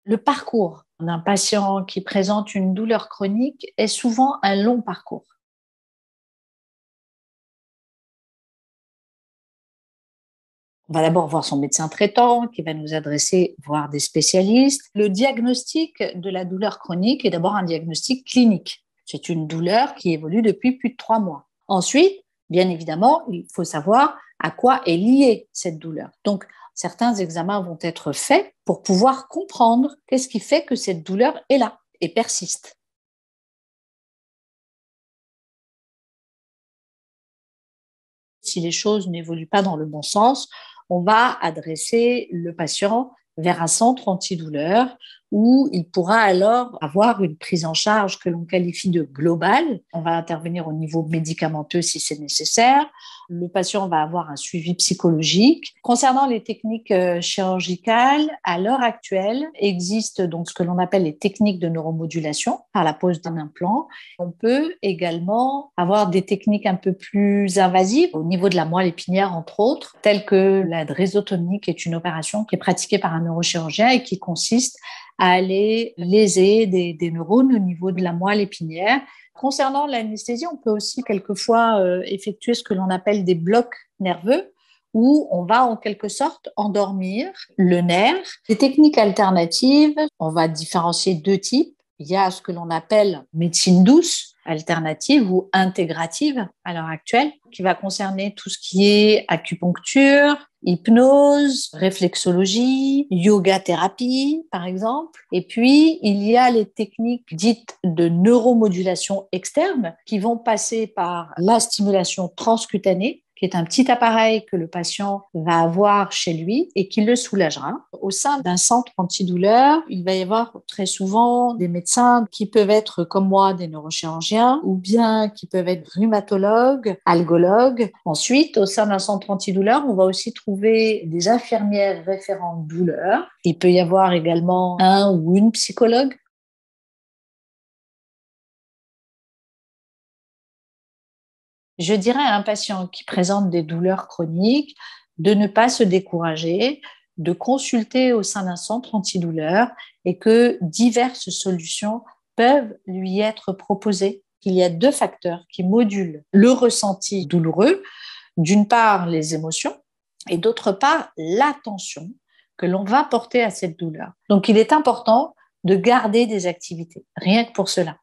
Le parcours d'un patient qui présente une douleur chronique est souvent un long parcours. On va d'abord voir son médecin traitant qui va nous adresser voir des spécialistes. Le diagnostic de la douleur chronique est d'abord un diagnostic clinique. C'est une douleur qui évolue depuis plus de 3 mois. Ensuite, bien évidemment, il faut savoir à quoi est liée cette douleur. Donc, certains examens vont être faits pour pouvoir comprendre qu'est-ce qui fait que cette douleur est là et persiste. Si les choses n'évoluent pas dans le bon sens, on va adresser le patient vers un centre antidouleur où il pourra alors avoir une prise en charge que l'on qualifie de globale. On va intervenir au niveau médicamenteux si c'est nécessaire. Le patient va avoir un suivi psychologique. Concernant les techniques chirurgicales, à l'heure actuelle, existent donc ce que l'on appelle les techniques de neuromodulation par la pose d'un implant. On peut également avoir des techniques un peu plus invasives au niveau de la moelle épinière, entre autres, telles que la drésotomie, qui est une opération qui est pratiquée par un neurochirurgien et qui consiste à aller léser des neurones au niveau de la moelle épinière. Concernant l'anesthésie, on peut aussi quelquefois effectuer ce que l'on appelle des blocs nerveux, où on va en quelque sorte endormir le nerf. Des techniques alternatives, on va différencier deux types. Il y a ce que l'on appelle médecine douce, alternative ou intégrative à l'heure actuelle, qui va concerner tout ce qui est acupuncture, hypnose, réflexologie, yoga-thérapie, par exemple. Et puis, il y a les techniques dites de neuromodulation externe qui vont passer par la stimulation transcutanée, qui est un petit appareil que le patient va avoir chez lui et qui le soulagera. Au sein d'un centre antidouleur, il va y avoir très souvent des médecins qui peuvent être, comme moi, des neurochirurgiens ou bien qui peuvent être rhumatologues, algologues. Ensuite, au sein d'un centre antidouleur, on va aussi trouver des infirmières référentes douleur. Il peut y avoir également un ou une psychologue. Je dirais à un patient qui présente des douleurs chroniques de ne pas se décourager, de consulter au sein d'un centre antidouleur et que diverses solutions peuvent lui être proposées. Il y a deux facteurs qui modulent le ressenti douloureux, d'une part les émotions et d'autre part l'attention que l'on va porter à cette douleur. Donc il est important de garder des activités, rien que pour cela.